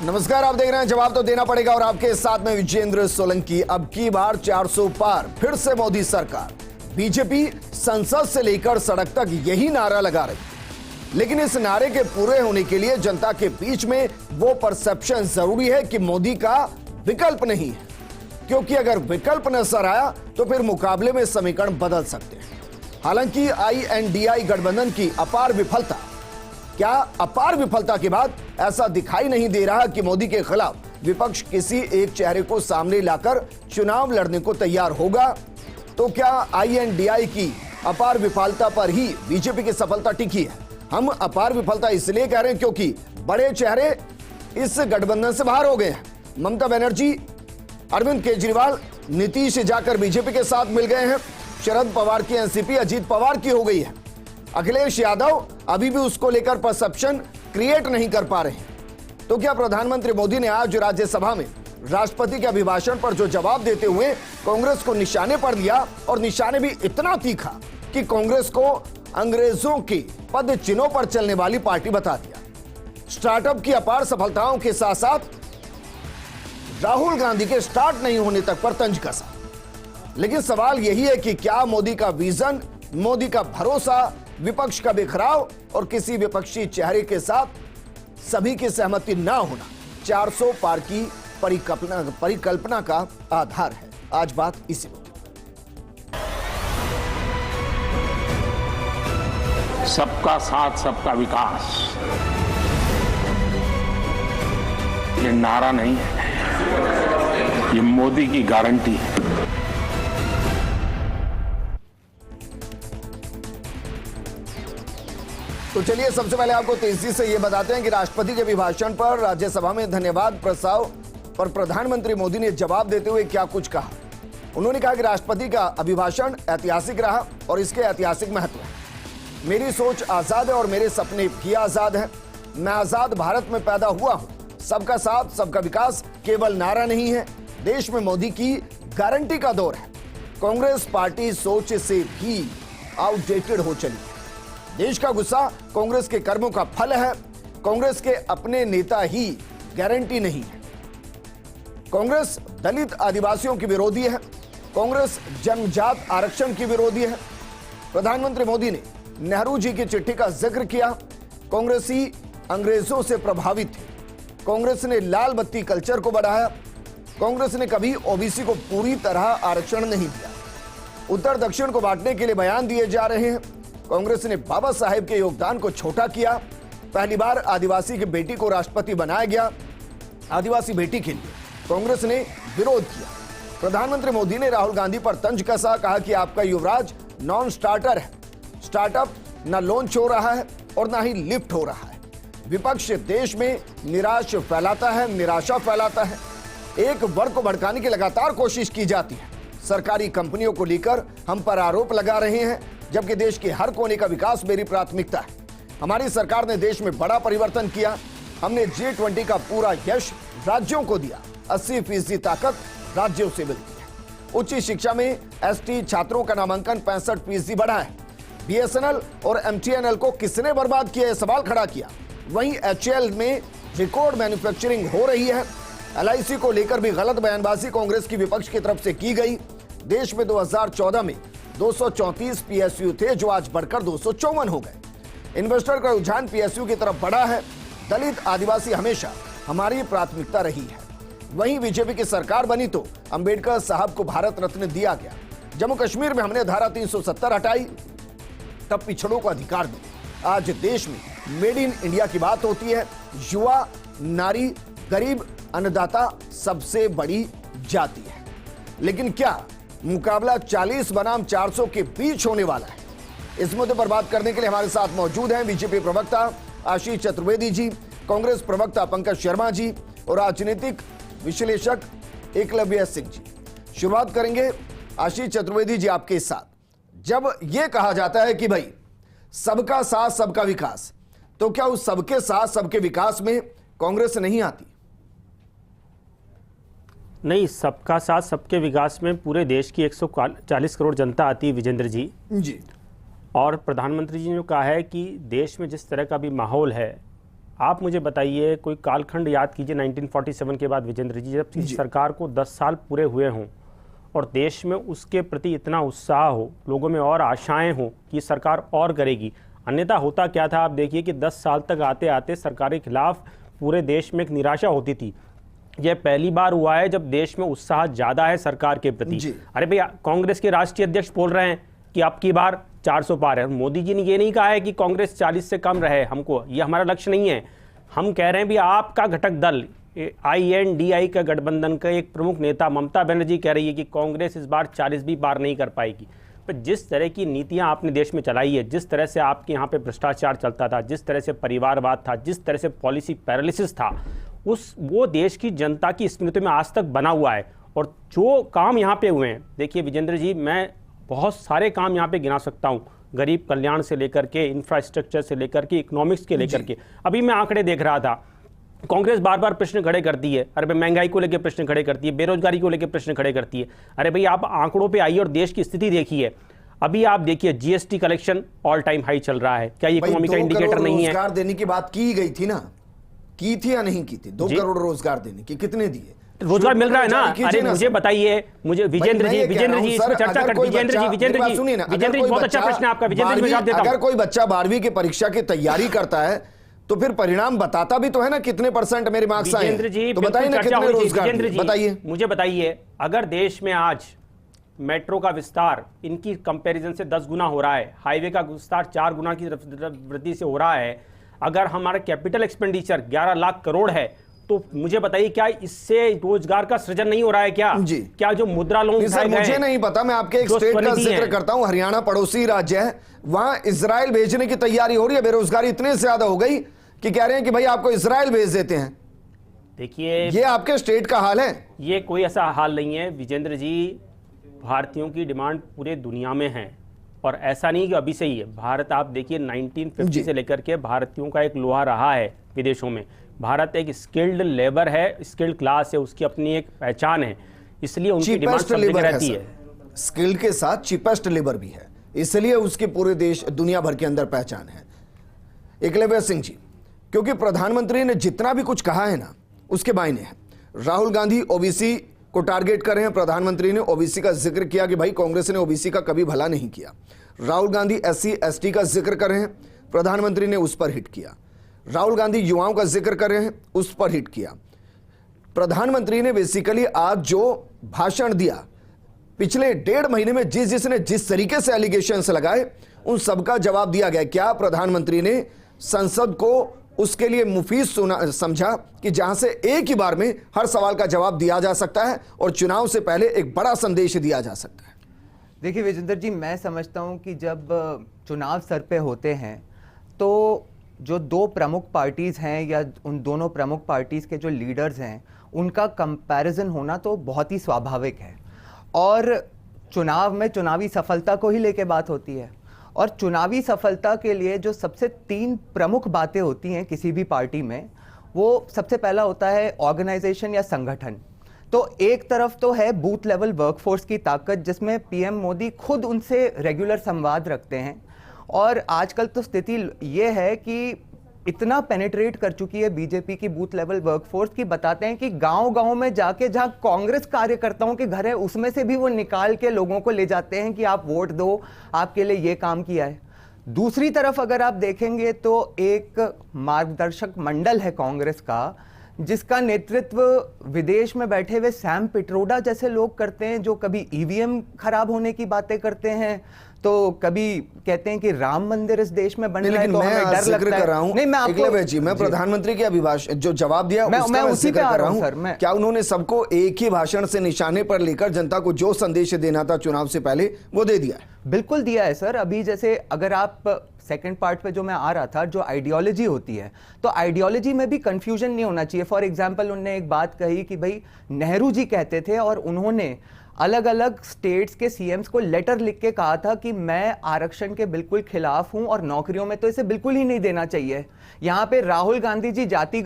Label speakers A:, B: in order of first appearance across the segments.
A: नमस्कार, आप देख रहे हैं जवाब तो देना पड़ेगा और आपके साथ में विजेंद्र सोलंकी। अब की बार 400 पार, फिर से मोदी सरकार। बीजेपी संसद से लेकर सड़क तक यही नारा लगा रही है, लेकिन इस नारे के पूरे होने के लिए जनता के बीच में वो परसेप्शन जरूरी है कि मोदी का विकल्प नहीं है, क्योंकि अगर विकल्प नजर आया तो फिर मुकाबले में समीकरण बदल सकते हैं। हालांकि INDI गठबंधन की अपार विफलता के बाद ऐसा दिखाई नहीं दे रहा कि मोदी के खिलाफ विपक्ष किसी एक चेहरे को सामने लाकर चुनाव लड़ने को तैयार होगा। तो क्या INDI की अपार विफलता पर ही बीजेपी की सफलता टिकी है? हम अपार विफलता इसलिए कह रहे हैं क्योंकि बड़े चेहरे इस गठबंधन से बाहर हो गए हैं। ममता बनर्जी, अरविंद केजरीवाल, नीतीश जाकर बीजेपी के साथ मिल गए हैं। शरद पवार की एनसीपी अजीत पवार की हो गई है। अखिलेश यादव अभी भी उसको लेकर परसेप्शन क्रिएट नहीं कर पा रहे हैं। तो क्या प्रधानमंत्री मोदी ने आज राज्यसभा में राष्ट्रपति के अभिभाषण पर जो जवाब देते हुए कांग्रेस को निशाने पर लिया, और निशाने भी इतना तीखा कि कांग्रेस को अंग्रेजों के पद चिन्हों पर चलने वाली पार्टी बता दिया। स्टार्टअप की अपार सफलताओं के साथ साथ राहुल गांधी के स्टार्ट नहीं होने तक पर तंज कसा। लेकिन सवाल यही है कि क्या मोदी का विजन, मोदी का भरोसा, विपक्ष का बिखराव और किसी विपक्षी चेहरे के साथ सभी की सहमति ना होना 400 पार की परिकल्पना का आधार है? आज बात इसी मुद्दे पर।
B: सबका साथ, सबका विकास, ये नारा नहीं है, ये मोदी की गारंटी है।
A: तो चलिए सबसे पहले आपको तेजी से यह बताते हैं कि राष्ट्रपति के अभिभाषण पर राज्यसभा में धन्यवाद प्रस्ताव पर प्रधानमंत्री मोदी ने जवाब देते हुए क्या कुछ कहा। उन्होंने कहा कि राष्ट्रपति का अभिभाषण ऐतिहासिक रहा और इसके ऐतिहासिक महत्व है। मेरी सोच आजाद है और मेरे सपने भी आजाद हैं। मैं आजाद भारत में पैदा हुआ हूं। सबका साथ, सबका विकास केवल नारा नहीं है, देश में मोदी की गारंटी का दौर है। कांग्रेस पार्टी सोच से भी आउटडेटेड हो चली है। देश का गुस्सा कांग्रेस के कर्मों का फल है। कांग्रेस के अपने नेता ही गारंटी नहीं है। कांग्रेस दलित आदिवासियों की विरोधी है। कांग्रेस जन्मजात आरक्षण की विरोधी है। प्रधानमंत्री मोदी ने नेहरू जी की चिट्ठी का जिक्र किया। कांग्रेसी अंग्रेजों से प्रभावित थे। कांग्रेस ने लाल बत्ती कल्चर को बढ़ाया। कांग्रेस ने कभी ओबीसी को पूरी तरह आरक्षण नहीं दिया। उत्तर दक्षिण को बांटने के लिए बयान दिए जा रहे हैं। कांग्रेस ने बाबा साहेब के योगदान को छोटा किया। पहली बार आदिवासी की बेटी को राष्ट्रपति बनाया गया। आदिवासी बेटी के लिए कांग्रेस ने विरोध किया। प्रधानमंत्री मोदी ने राहुल गांधी पर तंज कसा, कहा कि आपका युवराज नॉन स्टार्टर है। स्टार्टअप न लॉन्च हो रहा है और ना ही लिफ्ट हो रहा है। विपक्ष देश में निराशा फैलाता है। एक वर्ग को भड़काने की लगातार कोशिश की जाती है। सरकारी कंपनियों को लेकर हम पर आरोप लगा रहे हैं, जबकि देश के हर कोने का विकास मेरी प्राथमिकता है। हमारी सरकार ने देश में बड़ा परिवर्तन किया। हमने G20 का पूरा यश राज्यों को दिया। 80% ताकत राज्यों से मिलती है। उच्च शिक्षा में ST छात्रों का नामांकन 65% बढ़ा है। BSNL और MTNL को किसने बर्बाद किया, यह सवाल खड़ा किया। वहीं HAL में रिकॉर्ड मैन्युफैक्चरिंग हो रही है। LIC को लेकर भी गलत बयानबाजी कांग्रेस की विपक्ष की तरफ से की गई। देश में 2014 में 234 PSU थे, जो आज बढ़कर 254 हो गए। इन्वेस्टर का रुझान PSU की तरफ बढ़ा है। दलित आदिवासी हमेशा हमारी प्राथमिकता रही है। वहीं बीजेपी की सरकार बनी तो अंबेडकर साहब को भारत रत्न दिया गया। जम्मू कश्मीर में हमने धारा 370 हटाई, तब पिछड़ों को अधिकार मिले। आज देश में मेड इन इंडिया की बात होती है। युवा, नारी, गरीब, अन्नदाता सबसे बड़ी जाति है। लेकिन क्या मुकाबला 40 बनाम 400 के बीच होने वाला है? इस मुद्दे पर बात करने के लिए हमारे साथ मौजूद हैं बीजेपी प्रवक्ता आशीष चतुर्वेदी जी, कांग्रेस प्रवक्ता पंकज शर्मा जी और राजनीतिक विश्लेषक एकलव्य सिंह जी। शुरुआत करेंगे आशीष चतुर्वेदी जी आपके साथ। जब यह कहा जाता है कि भाई सबका साथ, सबका विकास, तो क्या उस सबके साथ, सबके विकास में कांग्रेस नहीं आती?
C: नहीं, सबका साथ सबके विकास में पूरे देश की 140 करोड़ जनता आती है विजेंद्र जी। और प्रधानमंत्री जी ने कहा है कि देश में जिस तरह का भी माहौल है, आप मुझे बताइए, कोई कालखंड याद कीजिए 1947 के बाद विजेंद्र जी, जब किसी सरकार को 10 साल पूरे हुए हों और देश में उसके प्रति इतना उत्साह हो, लोगों में और आशाएं हो कि सरकार और करेगी। अन्यथा होता क्या था, आप देखिए कि 10 साल तक आते आते सरकार के खिलाफ पूरे देश में एक निराशा होती थी। यह पहली बार हुआ है जब देश में उत्साह ज़्यादा है सरकार के प्रति। अरे भैया, कांग्रेस के राष्ट्रीय अध्यक्ष बोल रहे हैं कि अब की बार 400 पार है। मोदी जी ने ये नहीं कहा है कि कांग्रेस 40 से कम रहे, हमको ये हमारा लक्ष्य नहीं है। हम कह रहे हैं भी आपका घटक दल INDI का गठबंधन का एक प्रमुख नेता ममता बनर्जी कह रही है कि कांग्रेस इस बार 40 भी पार नहीं कर पाएगी। पर जिस तरह की नीतियां आपने देश में चलाई है, जिस तरह से आपके यहाँ पे भ्रष्टाचार चलता था, जिस तरह से परिवारवाद था, जिस तरह से पॉलिसी पैरालिसिस था, वो देश की जनता की स्मृति में आज तक बना हुआ है। और जो काम यहाँ पे हुए हैं, देखिए विजेंद्र जी, मैं बहुत सारे काम यहाँ पे गिना सकता हूँ, गरीब कल्याण से लेकर के, इंफ्रास्ट्रक्चर से लेकर के, इकोनॉमिक्स के लेकर के। अभी मैं आंकड़े देख रहा था, कांग्रेस बार बार प्रश्न खड़े करती है, अरे भाई महंगाई को लेकर प्रश्न खड़े करती है, बेरोजगारी को लेकर प्रश्न खड़े करती है। अरे भाई आप आंकड़ों पे आइए और देश की स्थिति देखिए। अभी आप देखिए GST collection all time high चल रहा है। क्या ये इकोनॉमी का इंडिकेटर नहीं है?
A: रोजगार देने की बात की गई थी ना, की थी या नहीं की थी? 2 करोड़ रोजगार देने की कितने दिए?
C: रोजगार मिल रहा है ना? अरे मुझे बताइए, मुझे विजेंद्र जी इसमें चर्चा कर। विजेंद्र जी बहुत अच्छा प्रश्न है आपका। विजेंद्र जी जवाब देता हूं।
A: अगर कोई बच्चा 12वीं की परीक्षा की तैयारी करता है तो फिर परिणाम बताता भी तो है ना, कितने % मेरे मार्क्स आए।
C: विजेंद्र जी
A: तो बताइए ना कितने रोजगार, बताइए
C: मुझे। बताइए, अगर देश में आज मेट्रो का विस्तार इनकी कंपैरिजन से 10 गुना हो रहा है, हाईवे का विस्तार 4 गुना की वृद्धि से हो रहा है, अगर हमारा कैपिटल एक्सपेंडिचर 11 लाख करोड़ है, तो मुझे बताइए क्या इससे रोजगार का सृजन नहीं हो रहा है? क्या
A: जी,
C: क्या जो मुद्रा लोन
A: मुझे नहीं पता, मैं आपके एक स्टेट का जिक्र करता हूं, हरियाणा पड़ोसी राज्य है, वहां इजराइल भेजने की तैयारी हो रही है। बेरोजगारी इतने से ज्यादा हो गई कि कह रहे हैं कि भाई आपको इजराइल भेज देते हैं।
C: देखिए,
A: ये आपके स्टेट का हाल है।
C: ये कोई ऐसा हाल नहीं है विजेंद्र जी। भारतीयों की डिमांड पूरे दुनिया में है और ऐसा नहीं कि अभी से ही है। भारत आप देखिए 1950 से लेकर के भारतीयों का एक लोहा रहा है विदेशों में। भारत एक स्किल्ड लेबर है, स्किल्ड क्लास है, उसकी अपनी एक पहचान है, इसलिए उनकी डिमांड सब जगह रहती है।
A: स्किल्ड के साथ चीपेस्ट लेबर भी है, इसलिए उसके पूरे देश दुनिया भर के अंदर पहचान है। एकलव्य सिंह जी, क्योंकि प्रधानमंत्री ने जितना भी कुछ कहा है ना, उसके मायने हैं। राहुल गांधी ओबीसी को टारगेट कर रहे हैं। प्रधानमंत्री ने ओबीसी का जिक्र किया कि भाई कांग्रेस ने ओबीसी का कभी भला नहीं किया। राहुल गांधी SC ST का जिक्र कर रहे हैं, प्रधानमंत्री ने उस पर हिट किया। राहुल गांधी युवाओं का जिक्र कर रहे हैं, उस पर हिट किया। प्रधानमंत्री ने बेसिकली आज जो भाषण दिया, पिछले 1.5 महीने में जिसने जिस तरीके से एलिगेशंस लगाए, उन सबका जवाब दिया गया। क्या प्रधानमंत्री ने संसद को उसके लिए मुफीद समझा कि जहां से एक ही बार में हर सवाल का जवाब दिया जा सकता है और चुनाव से पहले एक बड़ा संदेश दिया जा सकता है?
D: देखिए विजेंद्र जी, मैं समझता हूं कि जब चुनाव सर पे होते हैं तो जो 2 प्रमुख पार्टीज हैं या उन दोनों प्रमुख पार्टीज के जो लीडर्स हैं, उनका कंपैरिजन होना तो बहुत ही स्वाभाविक है। और चुनाव में चुनावी सफलता को ही लेके बात होती है। और चुनावी सफलता के लिए जो सबसे 3 प्रमुख बातें होती हैं किसी भी पार्टी में, वो सबसे पहला होता है ऑर्गेनाइजेशन या संगठन। तो एक तरफ तो है बूथ लेवल वर्कफोर्स की ताकत, जिसमें PM मोदी खुद उनसे रेगुलर संवाद रखते हैं। और आजकल तो स्थिति ये है कि इतना पेनिट्रेट कर चुकी है बीजेपी की बूथ लेवल वर्कफोर्स की बताते हैं कि गांव-गांव में जाके जहां कांग्रेस कार्यकर्ताओं के घर है, उसमें से भी वो निकाल के लोगों को ले जाते हैं कि आप वोट दो, आपके लिए ये काम किया है। दूसरी तरफ अगर आप देखेंगे तो एक मार्गदर्शक मंडल है कांग्रेस का, जिसका नेतृत्व विदेश में बैठे हुए सैम पिट्रोडा जैसे लोग करते हैं, जो कभी EVM खराब होने की बातें करते हैं, तो कभी कहते हैं कि राम मंदिर इस देश में बन रहा है तो हमें डर लगता है। नहीं, मैं आपको
A: मैं प्रधानमंत्री के अभिभाषण जो जवाब दिया
D: मैं उसी पे आ रहा हूं सर। मैं
A: क्या उन्होंने सबको एक ही भाषण से निशाने पर लेकर जनता को जो संदेश देना था चुनाव से पहले वो दे दिया?
D: बिल्कुल दिया है सर। अभी जैसे अगर आप सेकंड पार्ट पे जो मैं आ रहा था, जो आइडियोलॉजी होती है, तो आइडियोलॉजी में भी कंफ्यूजन नहीं होना चाहिए। फॉर एग्जांपल उन्होंने एक बात कही कि भाई नेहरू जी कहते थे और उन्होंने अलग अलग स्टेट्स के CMs को लेटर लिख के कहा था कि मैं आरक्षण के बिल्कुल खिलाफ हूं और नौकरियों में तो इसे बिल्कुल ही नहीं देना चाहिए। यहाँ पे राहुल गांधी जी जाति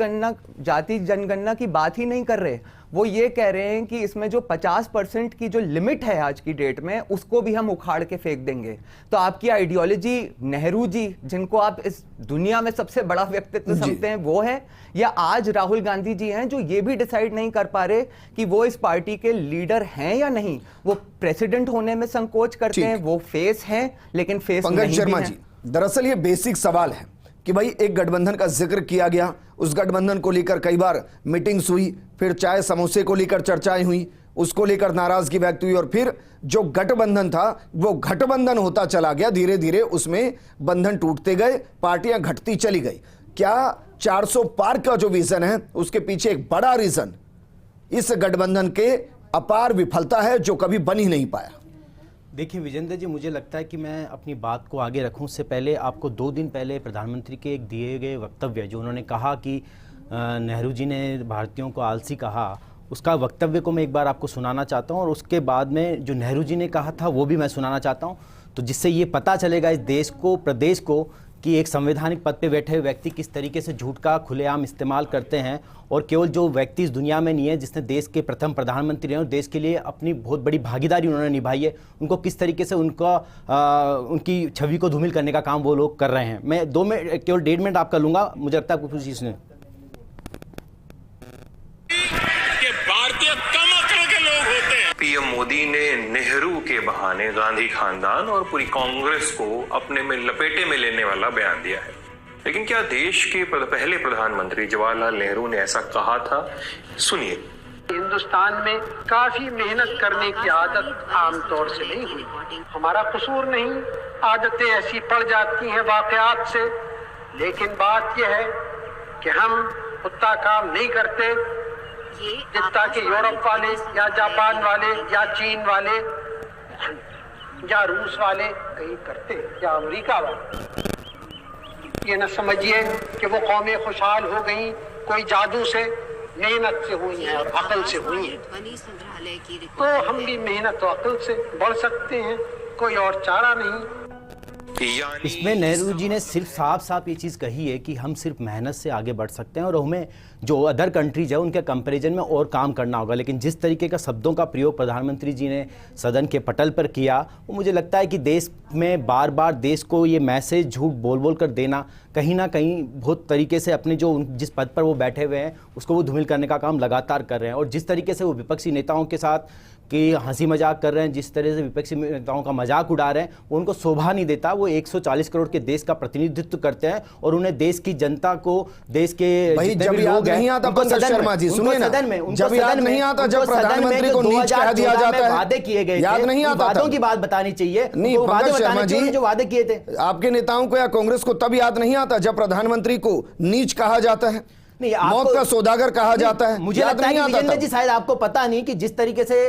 D: जनगणना की बात ही नहीं कर रहे, वो ये कह रहे हैं कि इसमें जो 50% की जो लिमिट है आज की डेट में, उसको भी हम उखाड़ के फेंक देंगे। तो आपकी आइडियोलॉजी नेहरू जी, जिनको आप इस दुनिया में सबसे बड़ा व्यक्तित्व समझते हैं, वो है, या आज राहुल गांधी जी हैं जो ये भी डिसाइड नहीं कर पा रहे कि वो इस पार्टी के लीडर हैं या नहीं। वो प्रेसिडेंट होने में संकोच करते हैं, वो फेस हैं लेकिन फेस
A: पंकज
D: नहीं
A: शर्मा
D: भी हैं।
A: जी, दरअसल ये बेसिक सवाल है कि भाई एक गठबंधन का जिक्र किया गया, उस गठबंधन को लेकर कई बार मीटिंग्स हुई, फिर चाय समोसे को लेकर चर्चाएं हुई, उसको लेकर नाराजगी व्यक्त हुई, और फिर जो गठबंधन था वो गठबंधन होता चला गया, धीरे धीरे उसमें बंधन टूटते गए, पार्टियां घटती चली गई। क्या 400 पार का जो विजन है उसके पीछे एक बड़ा रीजन इस गठबंधन के अपार विफलता है जो कभी बन ही नहीं पाया?
E: देखिए विजेंद्र जी, मुझे लगता है कि मैं अपनी बात को आगे रखूं उससे पहले आपको 2 दिन पहले प्रधानमंत्री के एक दिए गए वक्तव्य, जो उन्होंने कहा कि नेहरू जी ने भारतीयों को आलसी कहा, उसका वक्तव्य को मैं एक बार आपको सुनाना चाहता हूं, और उसके बाद में जो नेहरू जी ने कहा था वो भी मैं सुनाना चाहता हूं, तो जिससे ये पता चलेगा इस देश को, प्रदेश को, कि एक संवैधानिक पद पे बैठे हुए व्यक्ति किस तरीके से झूठ का खुलेआम इस्तेमाल करते हैं। और केवल जो व्यक्ति इस दुनिया में नहीं है जिसने देश के प्रथम प्रधानमंत्री हैं और देश के लिए अपनी बहुत बड़ी भागीदारी उन्होंने निभाई है, उनको किस तरीके से उनकी छवि को धूमिल करने का काम वो लोग कर रहे हैं। मैं केवल 1.5 मिनट आपका लूंगा, मुझे लगता है आपको कुछ चीज़ ने
F: भारतीय कम अक्ल के लोग होते हैं। पीएम मोदी ने नेहरू के बहाने गांधी खानदान और पूरी कांग्रेस को अपने में लपेटे में लेने वाला बयान दिया है, लेकिन क्या देश के पहले प्रधानमंत्री जवाहरलाल नेहरू ने ऐसा कहा था? सुनिए।
G: हिंदुस्तान में काफी मेहनत करने की आदत आमतौर से नहीं हुई। हमारा कसूर नहीं, आदतें ऐसी पड़ जाती हैं वाकयात से, लेकिन बात यह है कि हम उतना काम नहीं करते जितना कि यूरोप वाले या जापान वाले या चीन वाले या रूस वाले कहीं करते, या अमेरिका वाले। ये न समझिए कि वो कौमें खुशहाल हो गई कोई जादू से, मेहनत से हुई है और अकल से हुई है। तो हम भी मेहनत और अकल से बढ़ सकते हैं, कोई और चारा नहीं।
E: इसमें नेहरू जी ने सिर्फ साफ साफ ये चीज़ कही है कि हम सिर्फ मेहनत से आगे बढ़ सकते हैं और हमें जो अदर कंट्रीज है उनके कंपैरिजन में और काम करना होगा। लेकिन जिस तरीके का शब्दों का प्रयोग प्रधानमंत्री जी ने सदन के पटल पर किया, वो मुझे लगता है कि देश में बार बार देश को ये मैसेज झूठ बोल बोल कर देना, कहीं ना कहीं बहुत तरीके से अपने जो जिस पद पर वो बैठे हुए हैं उसको वो धूमिल करने का काम लगातार कर रहे हैं। और जिस तरीके से वो विपक्षी नेताओं के साथ कि हंसी मजाक कर रहे हैं, जिस तरह से विपक्षी नेताओं का मजाक उड़ा रहे हैं, वो उनको शोभा नहीं देता। वो 140 करोड़ के देश का प्रतिनिधित्व करते हैं और उन्हें देश की जनता को, देश के
A: जब याद नहीं आता पंकज शर्मा जी, सुनिए ना, जब याद नहीं आता, जब प्रधानमंत्री को नीच कह दिया जाता है,
E: वादे किए गए,
A: याद नहीं आता,
E: वादों की बात बतानी चाहिए।
A: नहीं पंकज शर्मा जी,
E: जो वादे किए थे
A: आपके नेताओं को या कांग्रेस को तब याद नहीं आता जब प्रधानमंत्री को नीच कहा जाता है, मौत का सौदागर कहा जाता है।
E: मुझे लगता है कि विजेंद्र जी शायद आपको पता नहीं कि जिस तरीके से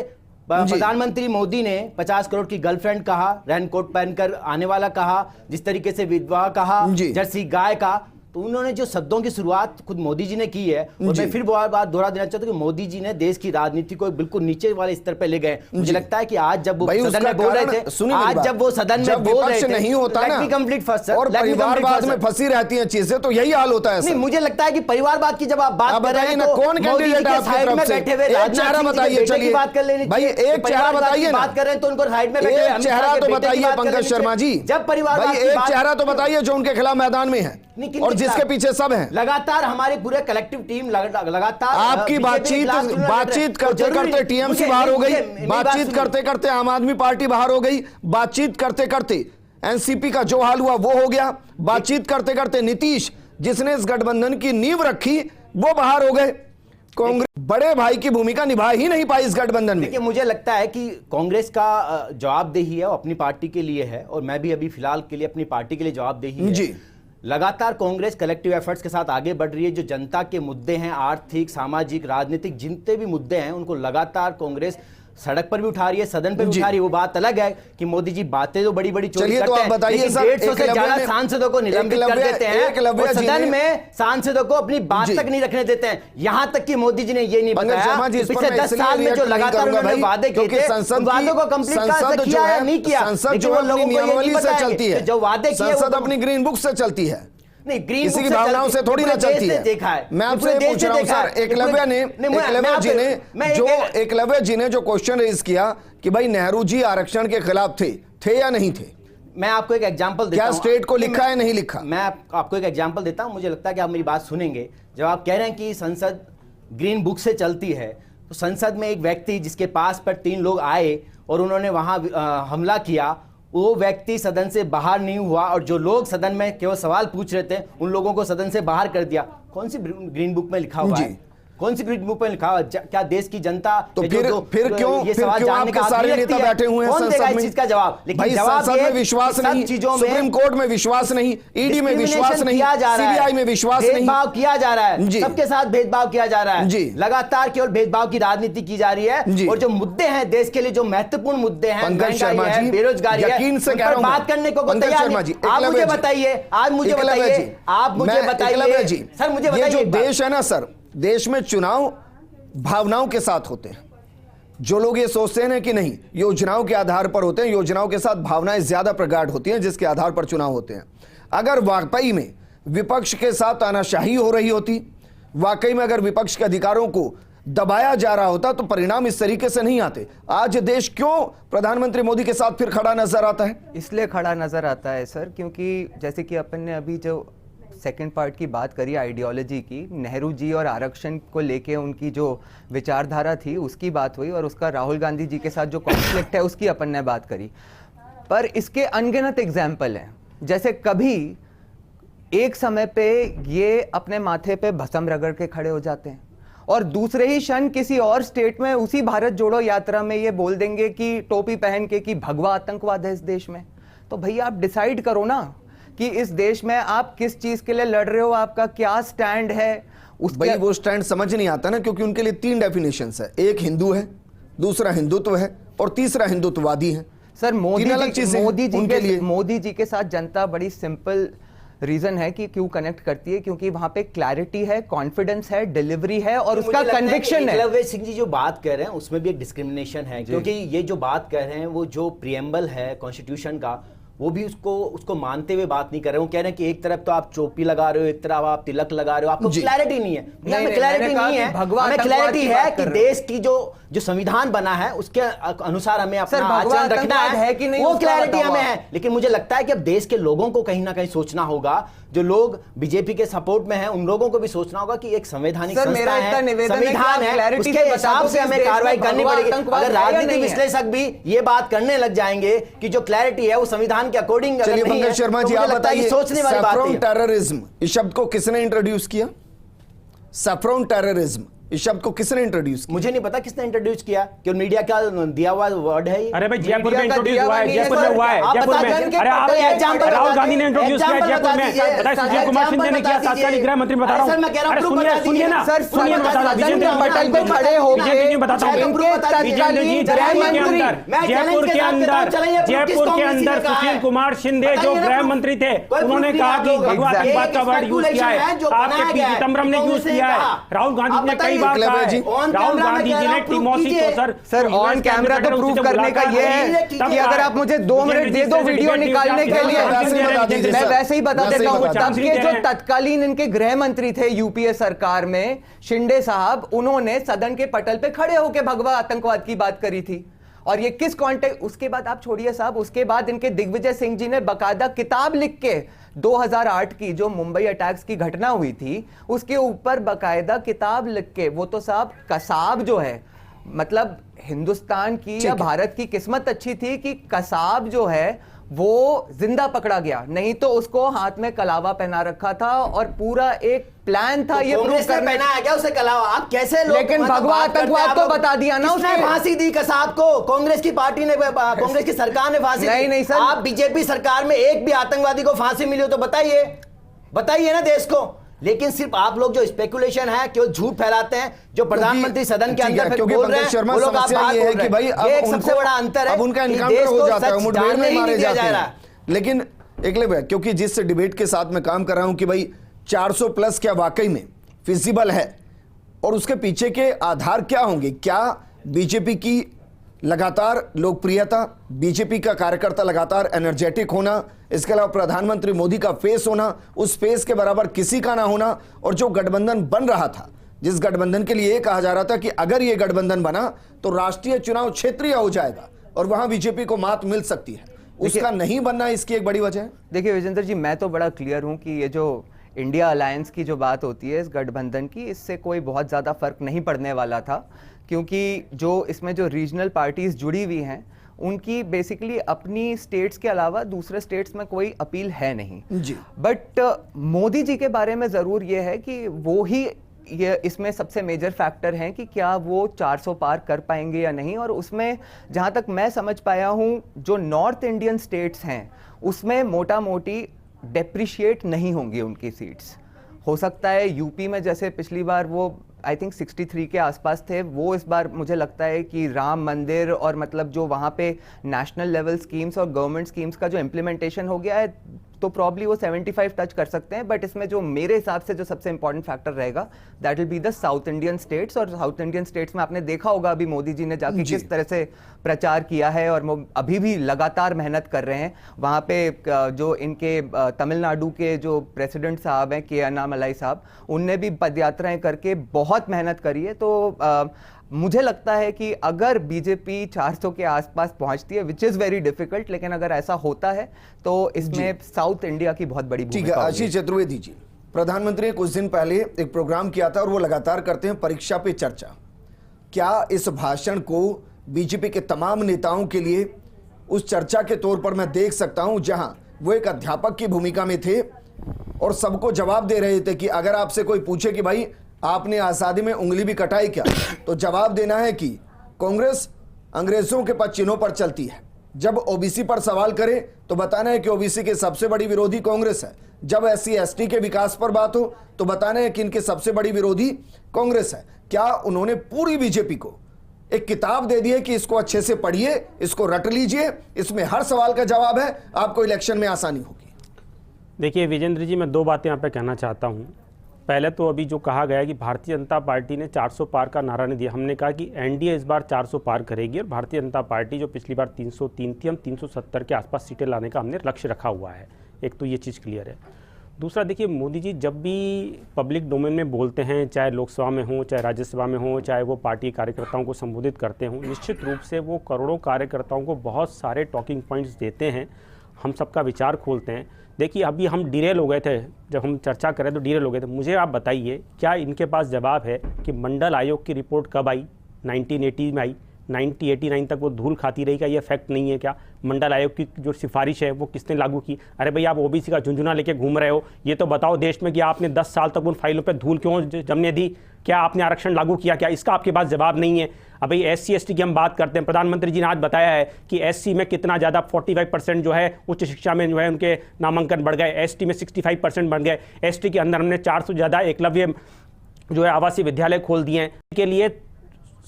E: प्रधानमंत्री मोदी ने 50 करोड़ की गर्लफ्रेंड कहा, रेनकोट पहनकर आने वाला कहा, जिस तरीके से विधवा कहा, जर्सी गाय का, तो उन्होंने जो शब्दों की शुरुआत खुद मोदी जी ने की है। और मैं फिर बात दोहरा देना चाहता हूं कि मोदी जी ने देश की राजनीति को बिल्कुल नीचे वाले स्तर पे ले गए। मुझे लगता है कि आज जब वो सदन में बोल रहे थे, आज जब वो सदन में बोल रहे थे,
A: नहीं होता ना,
E: कंप्लीट फर्स्ट
A: और परिवारवाद में फंसी रहती हैं चीजें, तो यही हाल होता है।
E: नहीं, मुझे लगता है कि परिवारवाद की जब आप बात कर रहे हैं तो
A: कौन कैंडिडेट है आपकी तरफ से? एक चेहरा बताइए, चलिए
E: बात कर लेनी
A: भाई, एक चेहरा बताइए,
E: बात कर रहे हैं तो उनको साइड में बैठे,
A: एक चेहरा तो बताइए पंकज शर्मा जी,
E: जब परिवारवाद
A: भाई एक चेहरा तो बताइए जो उनके खिलाफ मैदान में है और जिसके पीछे सब हैं।
E: लगातार हमारी पूरे कलेक्टिव टीम लगातार
A: आपकी बातचीत करते करते टीएमसी बाहर हो गई, बातचीत करते करते आम आदमी पार्टी बाहर हो गई, बातचीत करते करते एनसीपी का जो हाल हुआ वो हो गया, बातचीत करते करते नीतीश जिसने इस गठबंधन की नींव रखी वो बाहर हो गए। कांग्रेस बड़े भाई की भूमिका निभा ही नहीं पाई इस गठबंधन में।
E: देखिए, मुझे लगता है कि कांग्रेस का जवाबदेही है वो अपनी पार्टी के लिए है, और मैं भी अभी फिलहाल के लिए अपनी पार्टी के लिए जवाबदेही है जी। लगातार कांग्रेस कलेक्टिव एफर्ट्स के साथ आगे बढ़ रही है। जो जनता के मुद्दे हैं, आर्थिक, सामाजिक, राजनीतिक, जितने भी मुद्दे हैं, उनको लगातार कांग्रेस सड़क पर भी उठा रही है, सदन पर भी उठा रही है। वो बात अलग है कि मोदी जी बातें तो बड़ी बड़ी चोरी करते हैं, लेकिन 150 से ज्यादा सांसदों को निलंबित कर देते हैं और सदन में सांसदों को अपनी बात तक नहीं रखने देते हैं। यहां तक कि मोदी जी ने ये नहीं बताया पिछले 10 साल में जो लगातार उन्होंने वादे किए थे, उन वादों को कंप्लीट किया है नहीं किया।
A: संसद जो अपनी नियमावली से चलती है,
E: जो वादे किए
A: संसद अपनी ग्रीन बुक से चलती है।
E: नहीं, ग्रीन
A: किसी
E: बुक
A: की
E: से
A: भावनाओं से थोड़ी ना
E: पूरे देश
A: चलती
E: ने
A: है।
E: देखा है,
A: मैं आपसे
E: पूरे देश
A: पूछ
E: ने
A: रहा हूं
E: देखा
A: सर,
E: है।
A: एकलव्य जी ने जो क्वेश्चन रेज किया कि भाई नेहरू जी आरक्षण के खिलाफ थे या नहीं थे,
E: मैं आपको एक एग्जांपल देता
A: क्या
E: हूं।
A: स्टेट को लिखा है नहीं लिखा?
E: मैं आपको एक एग्जांपल देता हूं, मुझे लगता है कि आप मेरी बात सुनेंगे। जब आप कह रहे हैं कि संसद ग्रीन बुक से चलती है, तो संसद में एक व्यक्ति जिसके पास पर 3 लोग आए और उन्होंने वहां हमला किया, वो व्यक्ति सदन से बाहर नहीं हुआ और जो लोग सदन में केवल सवाल पूछ रहे थे उन लोगों को सदन से बाहर कर दिया। कौन सी ग्रीन बुक में लिखा हुआ है? कौन सी ग्रीन बुक में लिखा हुआ? क्या देश की जनता
A: तो फिर क्यों आपके सारे नेता बैठे हुए हैं संसद में?
E: चीज का जवाब, लेकिन
A: भाई
E: जवाब
A: संसद में विश्वास नहीं, सुप्रीम कोर्ट में विश्वास नहीं, ईडी में विश्वास नहीं, सीबीआई में विश्वास नहीं,
E: भेदभाव किया जा रहा है, सबके साथ भेदभाव किया जा रहा है
A: जी।
E: लगातार केवल भेदभाव की राजनीति की जा रही है। और जो मुद्दे हैं देश के लिए, जो महत्वपूर्ण मुद्दे हैं,
A: पंकज शर्मा
E: महंगाई है,
A: जी,
E: बेरोजगारी है,
A: यकीन से
E: उन
A: कह
E: पर
A: रहा हूं
E: बात करने को
A: पंकज
E: तैयार
A: शर्मा
E: नहीं।
A: जी,
E: आप मुझे बताइए, आज मुझे बताइए, आप मुझे बताइए सर, मुझे
A: ये जो
E: बताइए,
A: देश है ना सर, देश में चुनाव भावनाओं के साथ होते हैं। जो लोग ये सोचते हैं ना कि नहीं, योजनाओं के आधार पर होते हैं, योजनाओं के साथ भावनाएं ज्यादा प्रगाढ़ होती हैं जिसके आधार पर चुनाव होते हैं। अगर वाकई में विपक्ष के साथ तानाशाही हो रही होती, वाकई में अगर विपक्ष के अधिकारों को दबाया जा रहा होता, तो परिणाम इस तरीके से नहीं आते। आज देश क्यों प्रधानमंत्री मोदी के साथ फिर खड़ा नजर आता है?
D: इसलिए खड़ा नजर आता है सर, क्योंकि जैसे कि अपन ने अभी जो सेकंड पार्ट की बात करी आइडियोलॉजी की, नेहरू जी और आरक्षण को लेके उनकी जो विचारधारा थी उसकी बात हुई, और उसका राहुल गांधी जी के साथ जो कॉन्फ्लिक्ट है उसकी अपन ने बात करी। पर इसके अनगिनत एग्जाम्पल हैं, जैसे कभी एक समय पे ये अपने माथे पे भस्म रगड़ के खड़े हो जाते हैं और दूसरे ही क्षण किसी और स्टेट में उसी भारत जोड़ो यात्रा में ये बोल देंगे कि टोपी पहन के कि भगवा आतंकवाद है इस देश में। तो भैया आप डिसाइड करो ना कि इस देश में आप किस चीज के लिए लड़ रहे हो, आपका क्या स्टैंड है।
A: भाई वो स्टैंड समझ नहीं आता ना, क्योंकि उनके लिए 3 डेफिनेशंस है, एक हिंदू है, दूसरा हिंदुत्व है और तीसरा हिंदुत्ववादी है।
D: सर
A: लिए
D: मोदी जी के साथ जनता बड़ी सिंपल रीजन है कि क्यों कनेक्ट करती है, क्योंकि वहां पे क्लैरिटी है, कॉन्फिडेंस है, डिलीवरी है और उसका कन्विक्शन है।
E: एकलव्य सिंह जी जो बात कर रहे हैं उसमें भी एक डिस्क्रिमिनेशन है, क्योंकि ये जो बात कर रहे हैं वो जो प्रियम्बल है कॉन्स्टिट्यूशन का, वो भी उसको मानते हुए बात नहीं कर रहे। वो कह रहे हैं कि एक तरफ तो आप चोपी लगा रहे हो, एक तरफ आप तिलक लगा रहे हो, आपको क्लैरिटी नहीं है। क्लैरिटी नहीं है, हमें क्लैरिटी है कि देश की जो संविधान बना है उसके अनुसार हमें अपना आचरण रखना है कि नहीं, वो क्लैरिटी हमें है। लेकिन मुझे लगता है कि अब देश के लोगों को कहीं ना कहीं सोचना होगा, जो लोग बीजेपी के सपोर्ट में हैं उन लोगों को भी सोचना होगा कि एक संवैधानिक संस्था है, संविधान है, उसके हिसाब से हमें कार्रवाई करनी पड़ेगी। अगर राजनीतिक विश्लेषक भी ये बात करने लग जाएंगे कि जो क्लैरिटी है वो संविधान के अकॉर्डिंग
A: चलिए पंकज शर्मा जी आप बताइए,
E: सोचने वाली बात है।
A: टेररिज्म इस शब्द को किसने इंट्रोड्यूस किया? सैफ्रॉन टेररिज्म इस शब्द को किसने इंट्रोड्यूस किया?
E: मुझे नहीं पता किसने इंट्रोड्यूस किया, क्योंकि मीडिया का दिया हुआ वर्ड है।
C: अरे भाई जयपुर में इंट्रोड्यूस हुआ है, जयपुर में हुआ है, जयपुर में। अरे आप राहुल गांधी ने इंट्रोड्यूस किया जयपुर में, सुशील कुमार शिंदे ने किया, तत्कालीन गृह मंत्री बता रहा हूं। अरे सुनिए ना, सुनिए बता रहा हूं,
D: पटल पे खड़े हो
C: बीजेपी बताता हूं, जयपुर के अंदर सुशील कुमार शिंदे जो गृह मंत्री थे, उन्होंने कहा कि भगवा आतंकवाद का वर्ड यूज किया है। आपके पी चिदम्बरम ने यूज किया है, राहुल गांधी ने कई बार कहा है, राहुल गांधी जी ने टिमोथी को
D: सर ऑन कैमरा तो प्रूव करने का ये है कि अगर आप मुझे 2 मिनट दे दो वीडियो निकालने के लिए, मैं वैसे ही बता देता हूं। तब के जो तत्कालीन इनके गृह मंत्री थे यूपीए सरकार में, शिंदे साहब, उन्होंने सदन के पटल पे खड़े होकर भगवा आतंकवाद की बात करी थी। और ये किस कॉन्टेक्स्ट, उसके बाद आप छोड़िए साहब, उसके बाद इनके दिग्विजय सिंह जी ने बकायदा किताब लिख के 2008 की जो मुंबई अटैक्स की घटना हुई थी उसके ऊपर बकायदा किताब लिख के, वो तो साहब कसाब जो है, मतलब हिंदुस्तान की या भारत की किस्मत अच्छी थी कि कसाब जो है वो जिंदा पकड़ा गया, नहीं तो उसको हाथ में कलावा पहना रखा था और पूरा एक प्लान था। ये प्रूव करना
E: पहना है क्या उसे कलावा? आप कैसे लोग,
D: लेकिन भगवा आतंकवाद को बता दिया ना, उसने
E: फांसी दी कसाब को, कांग्रेस की पार्टी ने, कांग्रेस की सरकार ने फांसी दी।
D: नहीं सर,
E: आप बीजेपी सरकार में एक भी आतंकवादी को फांसी मिली हो तो बताइए, बताइए ना देश को। लेकिन सिर्फ आप लोग जो स्पेकुलेशन है, क्यों झूठ फैलाते हैं, जो प्रधानमंत्री सदन के अंदर बोल रहे हैं, वो लोग आप बात बोल रहे हैं। ये एक सबसे बड़ा अंतर है,
A: अब उनका एनकाउंटर हो जाता है, मुठभेड़ में मारे जाते हैं। लेकिन एकलव्य, क्योंकि जिस डिबेट के साथ मैं काम कर रहा हूं कि भाई 400 प्लस क्या वाकई में फिजिबल है और उसके पीछे के आधार क्या होंगे, क्या बीजेपी की लगातार लोकप्रियता, बीजेपी का कार्यकर्ता लगातार एनर्जेटिक होना, इसके अलावा प्रधानमंत्री मोदी का फेस होना, उस फेस के बराबर किसी का ना होना, और जो गठबंधन बन रहा था, जिस गठबंधन के लिए कहा जा रहा था कि अगर ये गठबंधन बना तो राष्ट्रीय चुनाव क्षेत्रीय हो जाएगा और वहां बीजेपी को मात मिल सकती है, उसका नहीं बनना इसकी एक बड़ी वजह है।
D: देखिए विजेंद्र जी, मैं तो बड़ा क्लियर हूं कि ये जो इंडिया अलायंस की जो बात होती है इस गठबंधन की, इससे कोई बहुत ज़्यादा फर्क नहीं पड़ने वाला था, क्योंकि जो इसमें जो रीजनल पार्टीज जुड़ी हुई हैं उनकी बेसिकली अपनी स्टेट्स के अलावा दूसरे स्टेट्स में कोई अपील है नहीं
A: जी।
D: बट मोदी जी के बारे में ज़रूर ये है कि वो ही ये इसमें सबसे मेजर फैक्टर हैं कि क्या वो 400 पार कर पाएंगे या नहीं। और उसमें जहाँ तक मैं समझ पाया हूँ, जो नॉर्थ इंडियन स्टेट्स हैं उसमें मोटा मोटी डेप्रिशिएट नहीं होंगी उनकी सीट्स। हो सकता है यूपी में जैसे पिछली बार वो आई थिंक 63 के आसपास थे, वो इस बार मुझे लगता है कि राम मंदिर और मतलब जो वहाँ पे नेशनल लेवल स्कीम्स और गवर्नमेंट स्कीम्स का जो इम्प्लीमेंटेशन हो गया है तो प्रॉब्ली वो 75 टच कर सकते हैं। बट इसमें जो मेरे हिसाब से जो सबसे इंपॉर्टेंट फैक्टर रहेगा that will be the south Indian states. और साउथ इंडियन स्टेट्स में आपने देखा होगा अभी मोदी जी ने जाके किस तरह से प्रचार किया है और वो अभी भी लगातार मेहनत कर रहे हैं। वहाँ पे जो इनके तमिलनाडु के जो प्रेसिडेंट साहब हैं के अन्नामलाई साहब, उनने भी पदयात्राएं करके बहुत मेहनत करी है। तो मुझे लगता है कि अगर बीजेपी 400 के आसपास पहुंचती है, विच इज वेरी डिफिकल्ट, लेकिन अगर ऐसा होता है तो इसमें साउथ इंडिया की बहुत बड़ी भूमिका होगी।
A: आशीष चतुर्वेदी जी, प्रधानमंत्री ने कुछ दिन पहले एक प्रोग्राम किया था और वो लगातार करते हैं परीक्षा पे चर्चा। क्या इस भाषण को बीजेपी के तमाम नेताओं के लिए उस चर्चा के तौर पर मैं देख सकता हूं, जहां वो एक अध्यापक की भूमिका में थे और सबको जवाब दे रहे थे कि अगर आपसे कोई पूछे कि भाई आपने आजादी में उंगली भी कटाई क्या, तो जवाब देना है कि कांग्रेस अंग्रेजों के पद चिन्हों पर चलती है। जब ओबीसी पर सवाल करे तो बताना है कि ओबीसी के सबसे बड़ी विरोधी कांग्रेस है। जब एससी एसटी के विकास पर बात हो तो बताना है कि इनके सबसे बड़ी विरोधी कांग्रेस है। क्या उन्होंने पूरी बीजेपी को एक किताब दे दी है कि इसको अच्छे से पढ़िए, इसको रट लीजिए, इसमें हर सवाल का जवाब है, आपको इलेक्शन में आसानी होगी?
C: देखिए विजेंद्र जी, मैं दो बातें यहाँ पे कहना चाहता हूँ। पहले तो अभी जो कहा गया कि भारतीय जनता पार्टी ने 400 पार का नारा नहीं दिया, हमने कहा कि एनडीए इस बार 400 पार करेगी और भारतीय जनता पार्टी जो पिछली बार 303 थी, हम 370 के आसपास सीटें लाने का हमने लक्ष्य रखा हुआ है। एक तो ये चीज़ क्लियर है। दूसरा, देखिए मोदी जी जब भी पब्लिक डोमेन में बोलते हैं, चाहे लोकसभा में हो, चाहे राज्यसभा में हो, चाहे वो पार्टी कार्यकर्ताओं को संबोधित करते हों, निश्चित रूप से वो करोड़ों कार्यकर्ताओं को बहुत सारे टॉकिंग पॉइंट्स देते हैं, हम सबका विचार खोलते हैं। देखिए अभी हम डिरेल हो गए थे, जब हम चर्चा करें तो डिरेल हो गए थे। मुझे आप बताइए, क्या इनके पास जवाब है कि मंडल आयोग की रिपोर्ट कब आई? 1980 में आई, 1989 तक वो धूल खाती रही। का ये फैक्ट नहीं है क्या? मंडल आयोग की जो सिफारिश है वो किसने लागू की? अरे भाई, आप ओबीसी का झुंझुना लेके घूम रहे हो, ये तो बताओ देश में कि आपने 10 साल तक उन फाइलों पे धूल क्यों जमने दी? क्या आपने आरक्षण लागू किया? क्या इसका आपके पास जवाब नहीं है? अभी एससी एसटी की हम बात करते हैं, प्रधानमंत्री जी ने आज बताया है कि एससी में कितना ज़्यादा 45% जो है उच्च शिक्षा में जो है उनके नामांकन बढ़ गए, एसटी में 65% बढ़ गए। एसटी के अंदर हमने 400 ज़्यादा एकलव्य जो है आवासीय विद्यालय खोल दिए हैं। के लिए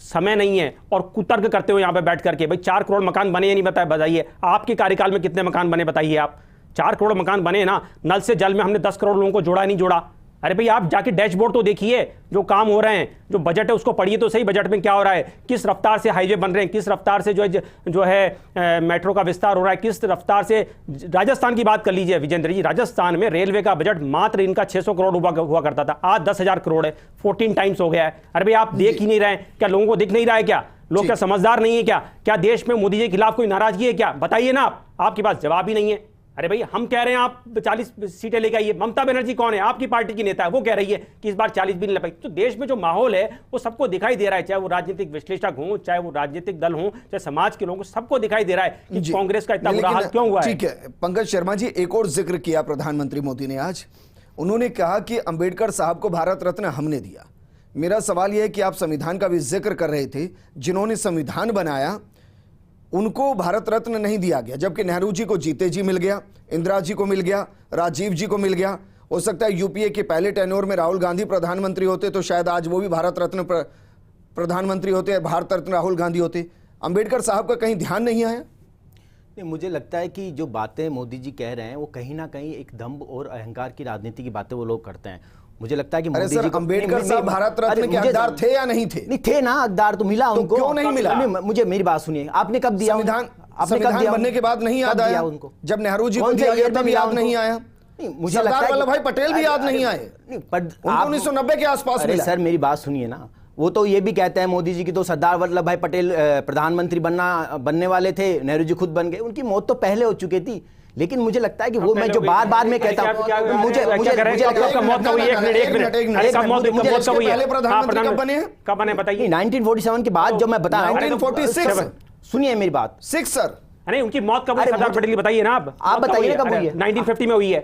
C: समय नहीं है और कुतर्क करते हो यहाँ पे बैठ करके। भाई 4 करोड़ मकान बने या नहीं बताइए, आपके कार्यकाल में कितने मकान बने बताइए आप? 4 करोड़ मकान बने ना। नल से जल में हमने 10 करोड़ लोगों को जोड़ा नहीं जोड़ा? अरे भाई आप जाके डैशबोर्ड तो देखिए, जो काम हो रहे हैं, जो बजट है उसको पढ़िए तो सही, बजट में क्या हो रहा है, किस रफ्तार से हाईवे बन रहे हैं, किस रफ्तार से जो है मेट्रो का विस्तार हो रहा है, किस रफ्तार से। राजस्थान की बात कर लीजिए विजेंद्र जी, राजस्थान में रेलवे का बजट मात्र इनका 600 करोड़ हुआ करता था, आज 10,000 करोड़ है, 14 टाइम्स हो गया है। अरे भाई आप देख ही नहीं रहे हैं क्या? लोगों को दिख नहीं रहा है क्या? लोग क्या समझदार नहीं है क्या? क्या देश में मोदी जी के खिलाफ कोई नाराजगी है क्या? बताइए ना आप, आपके पास जवाब ही नहीं है। अरे भाई हम कह रहे हैं आप 40 सीटें लेकर आइए। ममता बनर्जी कौन है? आपकी पार्टी की नेता है, वो कह रही है कि इस बार 40 भी नहीं ले पाई। तो देश में जो माहौल है वो सबको दिखाई दे रहा है, चाहे वो राजनीतिक विश्लेषक हो, चाहे वो राजनीतिक दल हो, चाहे समाज के लोगों को, सबको दिखाई दे रहा है कि कांग्रेस का इतना बुरा हाल क्यों हुआ है।
A: ठीक है पंकज शर्मा जी, एक और जिक्र किया प्रधानमंत्री मोदी ने आज। उन्होंने कहा कि अंबेडकर साहब को भारत रत्न हमने दिया। मेरा सवाल यह है कि आप संविधान का भी जिक्र कर रहे थे, जिन्होंने संविधान बनाया उनको भारत रत्न नहीं दिया गया, जबकि नेहरू जी को जीते जी मिल गया, इंदिरा जी को मिल गया, राजीव जी को मिल गया। हो सकता है यूपीए के पहले टेन्योर में राहुल गांधी प्रधानमंत्री होते तो शायद आज वो भी भारत रत्न प्रधानमंत्री होते, भारत रत्न राहुल गांधी होते। अंबेडकर साहब का कहीं ध्यान नहीं आया?
E: नहीं, मुझे लगता है कि जो बातें मोदी जी कह रहे हैं वो कहीं ना कहीं एक दंभ और अहंकार की राजनीति की बातें वो लोग करते हैं। मुझे लगता है कि
A: अरे
E: मोदी
A: सर,
E: जी को
A: अंबेडकर साहब भारत रत्न के हकदार थे या नहीं थे?
E: नहीं थे ना, हकदार तो मिला उनको।
A: क्यों नहीं मिला?
E: मुझे मेरी बात सुनिए, आपने कब दिया?
A: संविधान बनने के बाद नहीं याद आया
E: उनको?
A: जब नेहरू जी को दिया गया तब याद नहीं आया?
E: मुझे लगता है
A: सरदार वल्लभ भाई पटेल भी याद नहीं आए, उनको 1990 के आसपास मिला।
E: सर मेरी बात सुनिए ना, वो तो ये भी कहते हैं मोदी जी की तो सरदार वल्लभ भाई पटेल प्रधानमंत्री बनने वाले थे, नेहरू जी खुद बन गए, उनकी मौत तो पहले हो चुकी थी। लेकिन मुझे लगता है कि वो मैं जो बार मैं कहता हूँ, मुझे
C: कब बने बताइए?
E: 1947 के बाद जो मैं बता रहा हूँ,
A: 1946
E: सुनिए मेरी बात।
A: 6 सर,
C: नहीं उनकी मौत कब हुई सरदार पटेल की बताइए ना।
E: आप बताइए कब हुई है?
C: 1950 में हुई है,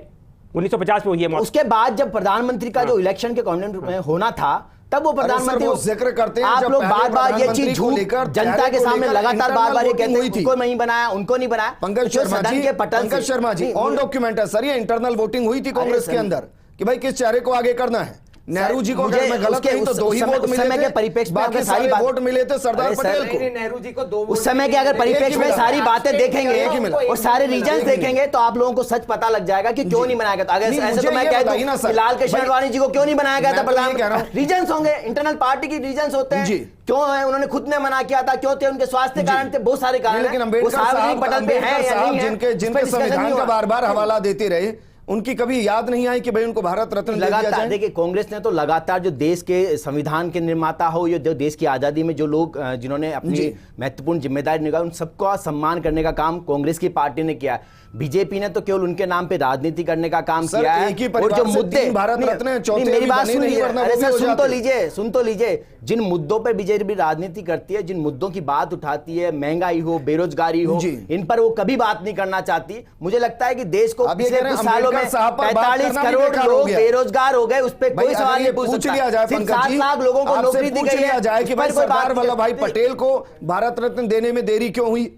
C: 1950 में हुई है मौत।
E: उसके बाद जब प्रधानमंत्री का जो इलेक्शन के कॉन्वेंट में होना था तब वो प्रधानमंत्री
A: वो जिक्र करते हैं,
E: आप
A: जब
E: लोग
A: पहले
E: बार बार ये
A: प्रधानमंत्री
E: चीज
A: को
E: झूठ
A: लेकर
E: जनता के सामने लगातार बार बार ये कहते हैं उनको नहीं बनाया, उनको नहीं बनाया।
A: पंकज शर्मा जी ऑन डॉक्यूमेंट है सर, ये इंटरनल वोटिंग हुई थी कांग्रेस के अंदर कि भाई किस चेहरे को आगे करना है। नेहरू जी को अगर मैं गलत नहीं तो 2 ही वोट मिले थे, बाकी सारे वोट मिले थे सरदार पटेल को।
D: नेहरू जी को 2
E: उस समय के अगर परिप्रेक्ष्य में सारी बातें देखेंगे और सारे रीजन्स देखेंगे तो आप लोगों को सच पता लग जाएगा कि क्यों नहीं बनाया गया। तो अगर ऐसे तो मैं कह दूं कि लाल कृष्ण आडवाणी जी को क्यों नहीं बनाया गया था प्रधानमंत्री, रीजन्स होंगे, इंटरनल पार्टी की रीजन्स होते हैं, क्यों है उन्होंने खुद ने मना किया था, क्यों थे उनके स्वास्थ्य कारण थे, बहुत सारे कारण।
A: लेकिन अम्बेडकर साहब जिनके संविधान का बार बार हवाला देते रहे, उनकी कभी याद नहीं आई कि भाई उनको भारत रत्न दे दिया जाए?
E: देखिए कांग्रेस ने तो लगातार जो देश के संविधान के निर्माता हो या जो देश की आजादी में जो लोग जिन्होंने अपनी महत्वपूर्ण जिम्मेदारी निभाई, उन सबका सम्मान करने का काम कांग्रेस की पार्टी ने किया। बीजेपी ने तो केवल उनके नाम पे राजनीति करने का काम किया है। और जो मुद्दे
A: भारत रत्न
E: मेरी बात सुनिए, सुन तो लीजिए, जिन मुद्दों पर बीजेपी राजनीति करती है, जिन मुद्दों की बात उठाती है, महंगाई हो, बेरोजगारी हो, इन पर वो कभी बात नहीं करना चाहती। मुझे लगता है कि देश को पिछले कुछ सालों में 45 करोड़ लोग बेरोजगार हो गए, उस पर कोई सवाल नहीं पूछ सकता। 7 लाख लोगों को नौकरी दी गई है
A: कि भाई सरदार वल्लभ भाई पटेल को भारत रत्न देने में देरी क्यों हुई,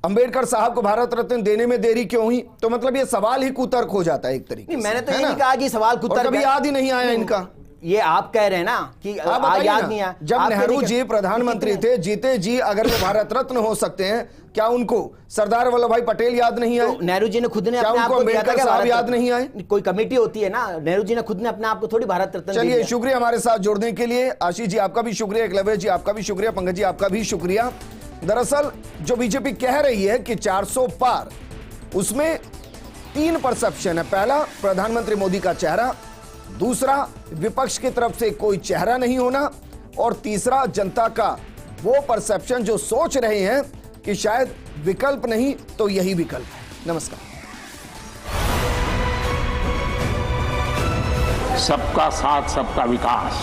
A: अंबेडकर साहब को भारत रत्न देने में देरी क्यों हुई? तो मतलब ये सवाल ही कुतर्क हो जाता है एक तरीके से।
E: मैंने तो ये नहीं कहा कि सवाल कुतर्क,
A: कभी याद ही नहीं आया इनका।
E: ये आप कह रहे हैं ना कि याद नहीं आया।
A: जब नेहरू जी प्रधानमंत्री थे, जीते जी अगर वो भारत रत्न हो सकते हैं, क्या उनको सरदार वल्लभ भाई पटेल याद नहीं आए?
E: नेहरू जी ने खुद ने
A: अपने आप को अम्बेडकर साहब याद नहीं आए?
E: कोई कमेटी होती है ना, नेहरू जी ने खुद ने अपने आप को थोड़ी भारत रत्न।
A: चलिए शुक्रिया हमारे साथ जुड़ने के लिए। आशीष जी आपका भी शुक्रिया, एकलव्य जी आपका भी शुक्रिया, पंकज जी आपका भी शुक्रिया। दरअसल जो बीजेपी कह रही है कि 400 पार, उसमें 3 परसेप्शन है। पहला, प्रधानमंत्री मोदी का चेहरा, दूसरा, विपक्ष की तरफ से कोई चेहरा नहीं होना, और तीसरा, जनता का वो परसेप्शन जो सोच रहे हैं कि शायद विकल्प नहीं तो यही विकल्प है। नमस्कार।
B: सबका साथ सबका विकास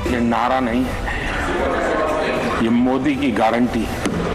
B: ये नारा नहीं है, ये मोदी की गारंटी है।